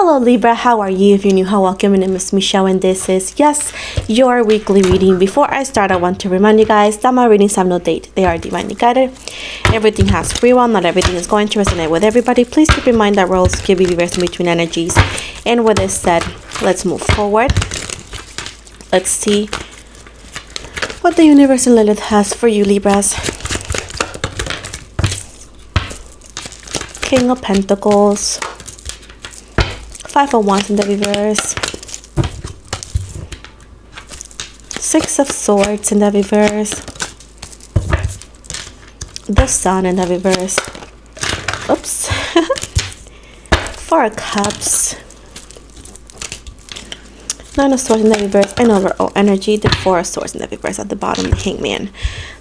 Hello Libra, how are you? If you're new, how welcome. My name is Michelle and this is, yes, your weekly reading. Before I start, I want to remind you guys that my readings have no date. They are divinely guided. Everything has free will. Not everything is going to resonate with everybody. Please keep in mind that roles can be reversed in between energies. And with this said, let's move forward. Let's see what the universe and Lilith has for you, Libras. King of Pentacles. Five of Wands in the reverse. Six of Swords in the reverse. The Sun in the reverse. Oops. Four of Cups. Nine of Swords in the reverse. And overall energy, the Four of Swords in the reverse at the bottom, the Hangman.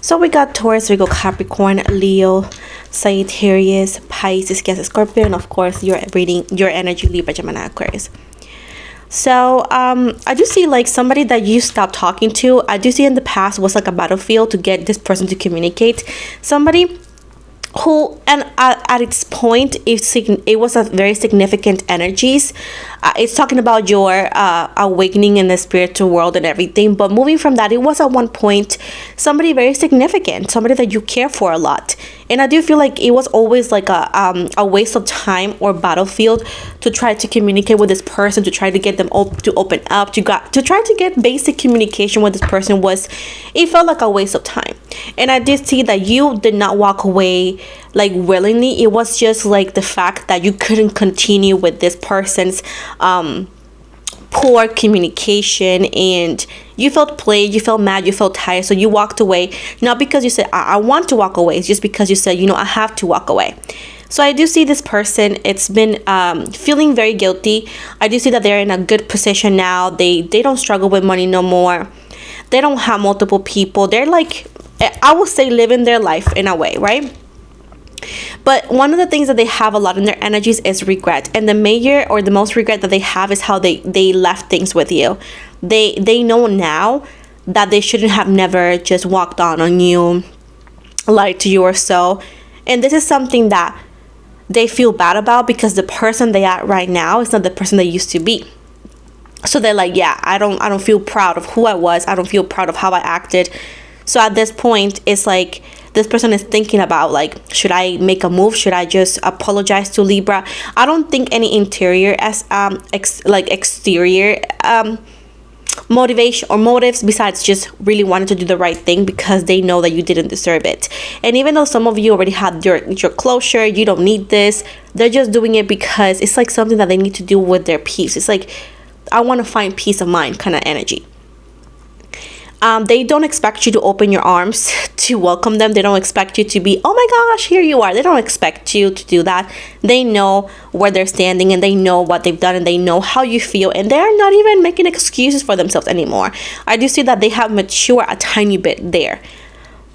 So we got Taurus, we go Capricorn, Leo, Sagittarius, Pisces, Cancer, Scorpio, and of course your reading, your energy, Libra, Gemini, Aquarius. So I do see like somebody that you stopped talking to. I do see in the past was like a battlefield to get this person to communicate. Somebody who, and at its point, it was a very significant energies. It's talking about your awakening in the spiritual world and everything. But moving from that, it was at one point somebody very significant, somebody that you care for a lot. And I do feel like it was always like a waste of time or battlefield to try to communicate with this person, to try to get them to open up, to try to get basic communication with this person. It felt like a waste of time. And I did see that you did not walk away like willingly. It was just like the fact that you couldn't continue with this person's poor communication, and you felt played, you felt mad, you felt tired, so you walked away. Not because you said I want to walk away, it's just because you said, I have to walk away. So I do see this person, it's been feeling very guilty. I do see that they're in a good position now. They don't struggle with money no more. They don't have multiple people. They're like, I would say, living their life in a way, right? But one of the things that they have a lot in their energies is regret. And the major or the most regret that they have is how they left things with you. They know now that they shouldn't have never just walked on you, lied to you or so. And this is something that they feel bad about because the person they are right now is not the person they used to be. So they're like, yeah, I don't feel proud of who I was. I don't feel proud of how I acted. So at this point, it's like this person is thinking about like, should I make a move? Should I just apologize to Libra? I don't think any interior as exterior motivation or motives besides just really wanting to do the right thing because they know that you didn't deserve it. And even though some of you already had your closure, you don't need this. They're just doing it because it's like something that they need to do with their peace. It's like, I want to find peace of mind kind of energy. They don't expect you to open your arms to welcome them. They don't expect you to be, oh my gosh, here you are. They don't expect you to do that. They know where they're standing and they know what they've done and they know how you feel, and they're not even making excuses for themselves anymore. I do see that they have matured a tiny bit there.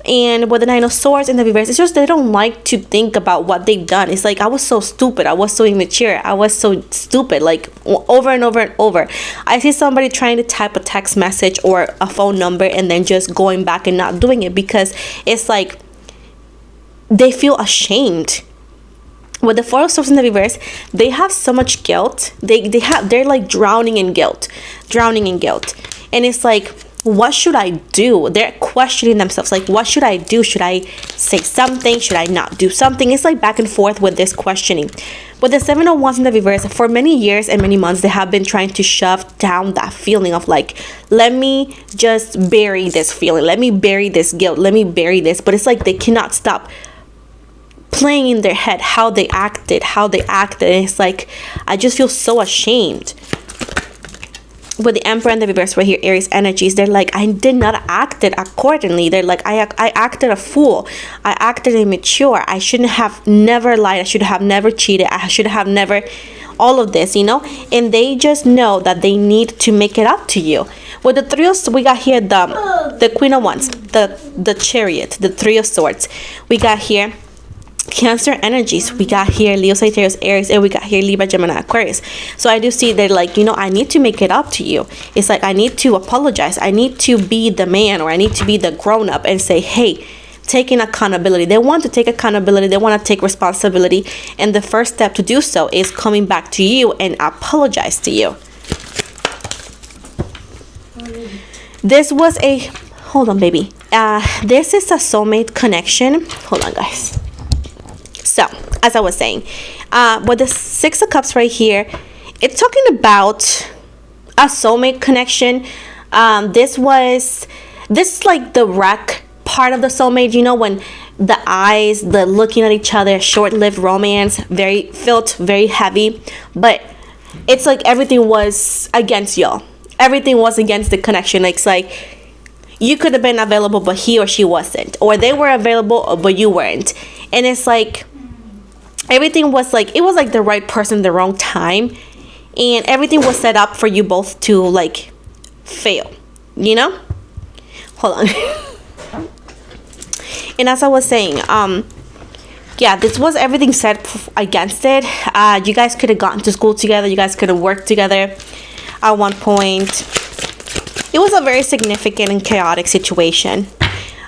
And with the Nine of Swords in the reverse, it's just they don't like to think about what they've done. It's like, I was so stupid. I was so immature. I was so stupid, like over and over and over. I see somebody trying to type a text message or a phone number and then just going back and not doing it because it's like they feel ashamed. With the Four of Swords in the reverse, they have so much guilt. They're like drowning in guilt. And it's like, what should I do? They're questioning themselves. Like, what should I do? Should I say something? Should I not do something? It's like back and forth with this questioning. With the Seven of Wands in the reverse, for many years and many months, they have been trying to shove down that feeling of like, let me just bury this feeling. Let me bury this guilt. Let me bury this. But it's like they cannot stop playing in their head how they acted. And it's like, I just feel so ashamed. With the Emperor and the reverse right here, Aries energies, they're like, I did not act it accordingly. They're like, I acted a fool. I acted immature. I shouldn't have never lied. I should have never cheated. I should have never, all of this, and they just know that they need to make it up to you. With the Three of, we got here the Queen of Wands, the Chariot, the Three of Swords. We got here Cancer energies. We got here Leo, Sagittarius, Aries, and we got here Libra, Gemini, Aquarius. So I do see that, like, I need to make it up to you. It's like I need to apologize. I need to be the man, or I need to be the grown up and say, hey, taking accountability. They want to take accountability. They want to take responsibility. And the first step to do so is coming back to you and apologize to you. This was a, hold on, baby. This is a soulmate connection. Hold on, guys. So, as I was saying, with the Six of Cups right here, it's talking about a soulmate connection. This is like the wreck part of the soulmate, you know, when the eyes, the looking at each other, short-lived romance, felt very heavy, but it's like everything was against y'all. Everything was against the connection. It's like you could have been available, but he or she wasn't, or they were available, but you weren't. And it's like everything was like, it was like the right person, the wrong time, and everything was set up for you both to like fail, you know. Hold on. And as I was saying, yeah, this was everything set against it. You guys could have gotten to school together. You guys could have worked together at one point. It was a very significant and chaotic situation.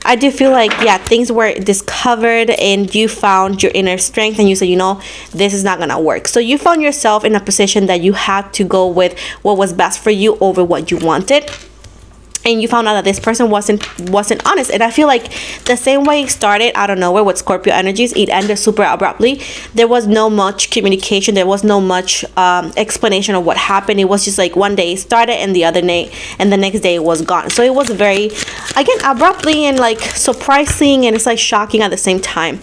I do feel like, yeah, things were discovered and you found your inner strength and you said, you know, this is not gonna work. So you found yourself in a position that you had to go with what was best for you over what you wanted. And you found out that this person wasn't honest. And I feel like the same way it started out of nowhere with Scorpio energies, it ended super abruptly. There was no much communication. There was no much explanation of what happened. It was just like one day it started and the next day it was gone. So it was very, again, abruptly and like surprising, and it's like shocking at the same time.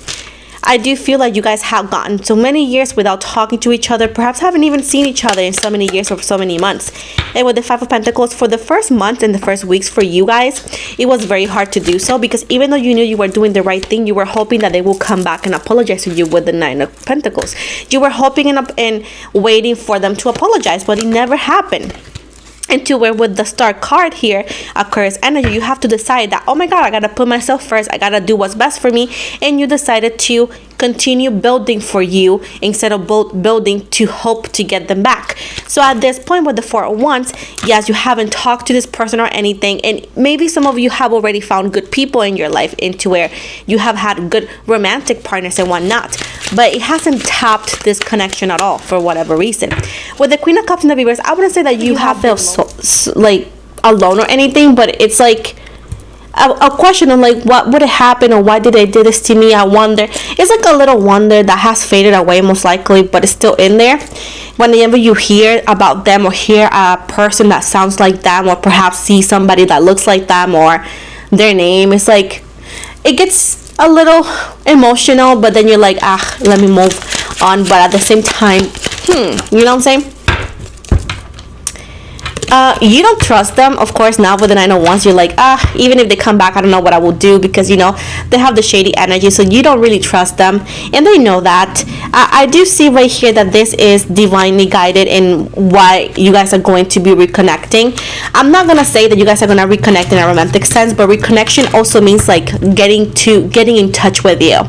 I do feel like you guys have gotten so many years without talking to each other, perhaps haven't even seen each other in so many years or so many months. And with the Five of Pentacles, for the first month and the first weeks for you guys, it was very hard to do so, because even though you knew you were doing the right thing, you were hoping that they will come back and apologize to you with the Nine of Pentacles. You were hoping and waiting for them to apologize, but it never happened. And to where with the Star card here, Aquarius energy, you have to decide that, oh my God, I gotta put myself first. I gotta do what's best for me. And you decided to continue building for you instead of building to hope to get them back. So at this point with the Four of Wands, yes, you haven't talked to this person or anything, and maybe some of you have already found good people in your life, into where you have had good romantic partners and whatnot, but it hasn't tapped this connection at all for whatever reason. With the Queen of Cups in the reverse, I wouldn't say that you have felt so, like alone or anything, but it's like a question of like, what would have happened, or why did they do this to me? I wonder. It's like a little wonder that has faded away most likely, but it's still in there. Whenever you hear about them or hear a person that sounds like them, or perhaps see somebody that looks like them or their name, it's like it gets a little emotional, but then you're like, let me move on. But at the same time, you know what I'm saying? You don't trust them, of course. Now with the Nine of Wands, you're like, even if they come back, I don't know what I will do, because you know they have the shady energy, so you don't really trust them, and they know that. I do see right here that this is divinely guided in why you guys are going to be reconnecting. I'm not gonna say that you guys are gonna reconnect in a romantic sense, but reconnection also means like getting in touch with you.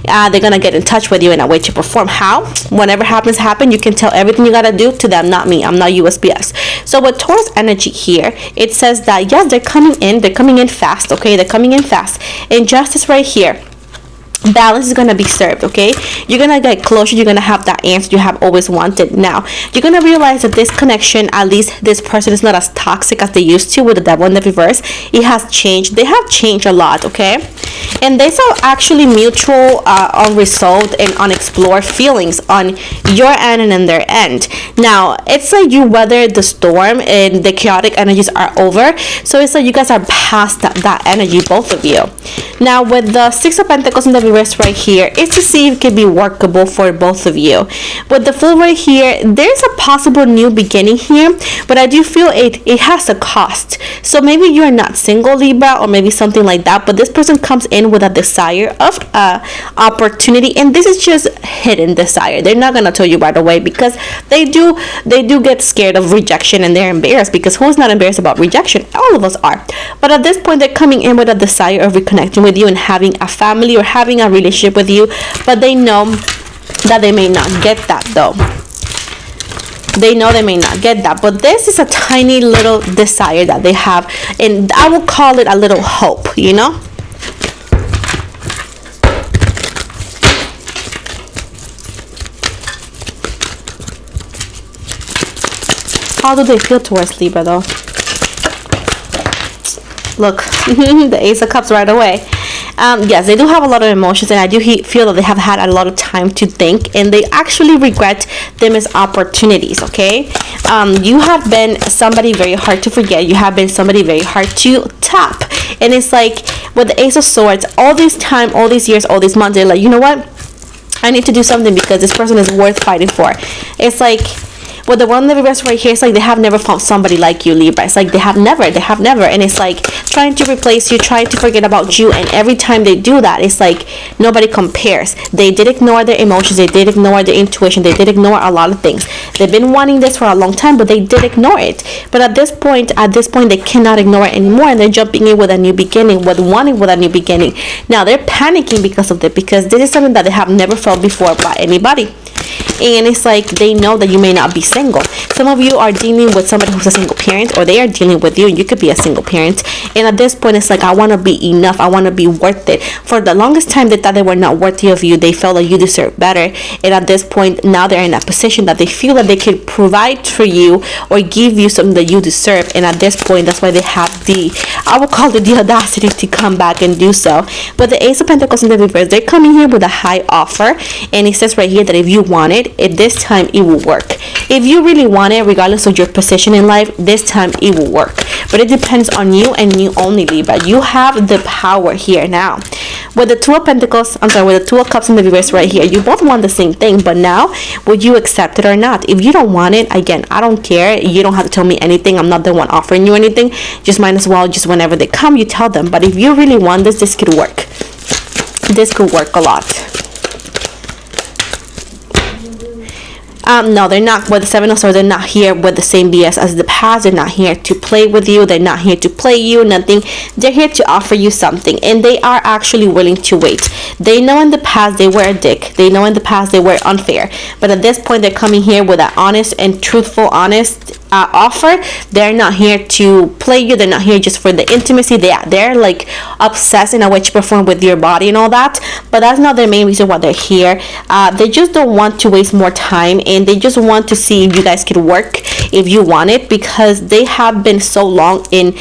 They're gonna get in touch with you in a way to perform. How? Whenever happens, you can tell everything you gotta do to them, not me. I'm not USPS. So with Taurus energy here, it says that yes, they're coming in fast. Okay, they're coming in fast. And justice right here, balance is going to be served. Okay, you're going to get closure. You're going to have that answer you have always wanted. Now you're going to realize that this connection, at least this person, is not as toxic as they used to with the Devil in the reverse. It has changed. They have changed a lot. Okay, and these are actually mutual, unresolved and unexplored feelings on your end and on their end. Now it's like you weathered the storm and the chaotic energies are over, so it's like you guys are past that energy, both of you. Now with the Six of Pentacles in the reverse right here, it's to see if it can be workable for both of you. With the Fool right here, there's a possible new beginning here, but I do feel it has a cost. So maybe you're not single, Libra, or maybe something like that, but this person comes in with a desire of opportunity, and this is just hidden desire. They're not gonna tell you right away, because they do get scared of rejection, and they're embarrassed, because who's not embarrassed about rejection? All of us are. But at this point, they're coming in with a desire of reconnecting with you and having a family or having a relationship with you, but they know that they may not get that though. They know they may not get that, but this is a tiny little desire that they have, and I will call it a little hope, you know. how do they feel towards Libra though? Look, the Ace of Cups right away. Yes, they do have a lot of emotions, and I do feel that they have had a lot of time to think, and they actually regret them as opportunities. Okay, you have been somebody very hard to forget. You have been somebody very hard to tap, and it's like with the Ace of Swords, all this time, all these years, all these months, they're like, you know what? I need to do something because this person is worth fighting for. It's like with the World in the Reverse right here, it's like they have never found somebody like you, Libra. It's like they have never, and it's like trying to replace you, trying to forget about you, and every time they do that, it's like nobody compares. They did ignore their emotions, they did ignore their intuition, they did ignore a lot of things. They've been wanting this for a long time, but they did ignore it. But at this point, they cannot ignore it anymore, and they're jumping in with a new beginning, with a new beginning. Now they're panicking because of it, because this is something that they have never felt before by anybody. And it's like they know that you may not be single. Some of you are dealing with somebody who's a single parent, or they are dealing with you, and you could be a single parent. And at this point, it's like, I want to be enough, I want to be worth it. For the longest time, they thought they were not worthy of you. They felt like you deserve better, and at this point, now they're in a position that they feel that they could provide for you or give you something that you deserve. And at this point, that's why they have I would call it the audacity to come back and do so. But the Ace of Pentacles in the reverse, they're coming here with a high offer, and it says right here that if you want it, this time it will work. If you really want it, regardless of your position in life, this time it will work. But it depends on you and you only, Libra. You have the power here now. With the Two of Pentacles, with the Two of Cups in the reverse right here, you both want the same thing, but now would you accept it or not? If you don't want it, again, I don't care. You don't have to tell me anything. I'm not the one offering you anything. Just might as well, just whenever they come, you tell them. But if you really want this could work. This could work a lot. No, they're not. With the Seven of Swords, they're not here with the same BS as the past. They're not here to play with you. They're not here to play you, nothing. They're here to offer you something, and they are actually willing to wait. They know in the past they were a dick. They know in the past they were unfair. But at this point, they're coming here with an honest and truthful, offer. They're not here to play you. They're not here just for the intimacy. They're like obsessed in a way to perform with your body and all that, but that's not their main reason why they're here. They just don't want to waste more time, and they just want to see if you guys could work, if you want it, because they have been so long in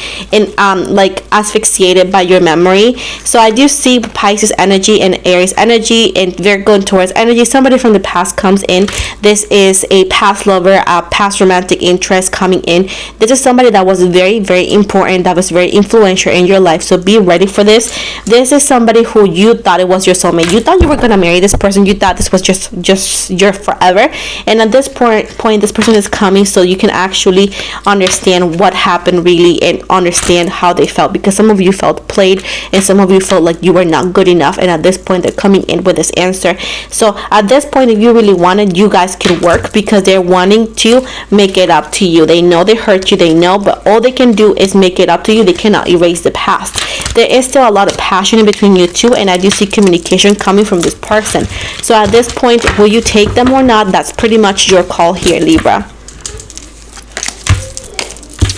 like asphyxiated by your memory. So I do see Pisces energy and Aries energy and Virgo Taurus energy. Somebody from the past comes in. This is a past lover, a past romantic interest coming in. This is somebody that was very, very important, that was very influential in your life. So be ready for this. This is somebody who you thought it was your soulmate. You thought you were gonna marry this person. You thought this was just your forever. And at this point, this person is coming so you can actually understand what happened really and understand how they felt, because some of you felt played and some of you felt like you were not good enough. And at this point, they're coming in with this answer. So at this point, if you really wanted, you guys can work, because they're wanting to make it up to you. They know they hurt you, they know, but all they can do is make it up to you. They cannot erase the past. There is still a lot of passion in between you two, and I do see communication coming from this person. So at this point, will you take them or not? That's pretty much your call here, Libra.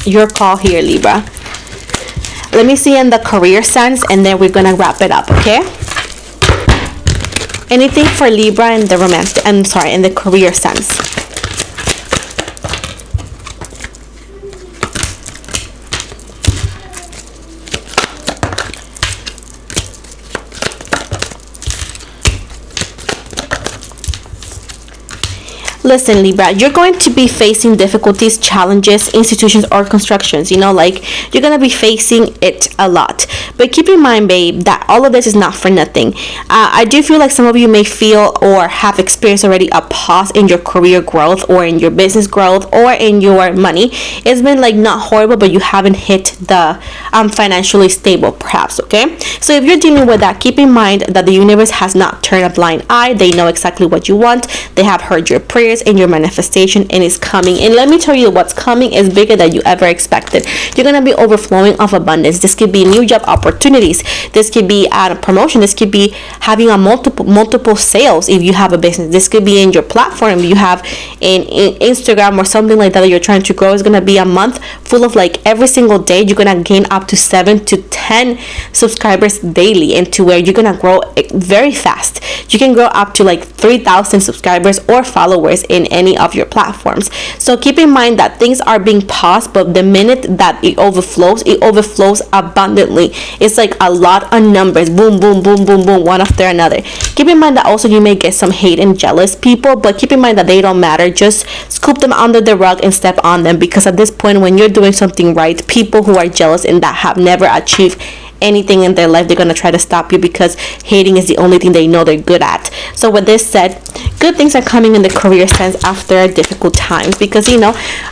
Your call here, Libra. Let me see in the career sense, and then we're gonna wrap it up, okay? Anything for Libra in the in the career sense. Listen, Libra, you're going to be facing difficulties, challenges, institutions, or constructions. You're going to be facing it a lot. But keep in mind, babe, that all of this is not for nothing. I do feel like some of you may feel or have experienced already a pause in your career growth, or in your business growth, or in your money. It's been not horrible, but you haven't hit the financially stable, perhaps, okay? So if you're dealing with that, keep in mind that the universe has not turned a blind eye. They know exactly what you want. They have heard your prayers and your manifestation, and it's coming. And let me tell you, what's coming is bigger than you ever expected. You're gonna be overflowing of abundance. This could be new job opportunities. This could be a promotion. This could be having a multiple sales if you have a business. This could be in your platform. You have in Instagram or something like that you're trying to grow. It's gonna be a month full of every single day you're gonna gain up to 7 to 10 subscribers daily, and to where you're gonna grow very fast. You can grow up to 3,000 subscribers or followers in any of your platforms. So keep in mind that things are being paused, but the minute that it overflows abundantly. It's like a lot of numbers, boom, boom, boom, boom, boom, one after another. Keep in mind that also you may get some hate and jealous people, but keep in mind that they don't matter. Just scoop them under the rug and step on them, because at this point, when you're doing something right, people who are jealous and that have never achieved anything in their life, they're going to try to stop you, because hating is the only thing they know they're good at. So with this said, good things are coming in the career sense after difficult times, because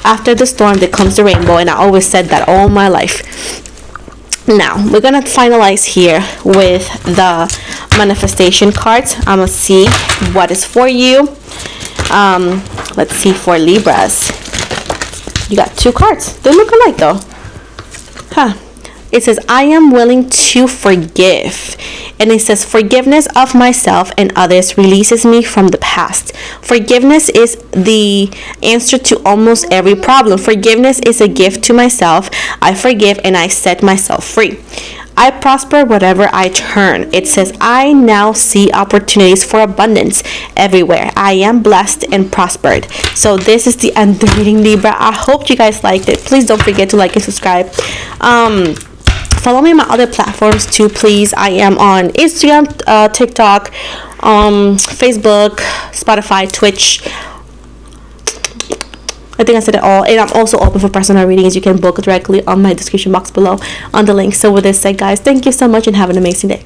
after the storm there comes the rainbow, and I always said that all my life. Now we're gonna finalize here with the manifestation cards. I'm gonna see what is for you. Let's see for Libras. You got 2 cards. They look alike though. It says, I am willing to forgive. And it says, forgiveness of myself and others releases me from the past. Forgiveness is the answer to almost every problem. Forgiveness is a gift to myself. I forgive and I set myself free. I prosper wherever I turn. It says, I now see opportunities for abundance everywhere. I am blessed and prospered. So this is the end of the reading, Libra. I hope you guys liked it. Please don't forget to like and subscribe. Follow me on my other platforms too, please. I am on Instagram, TikTok, Facebook, Spotify, Twitch. I think I said it all. And I'm also open for personal readings. You can book directly on my description box below on the link. So with this said, guys, thank you so much and have an amazing day.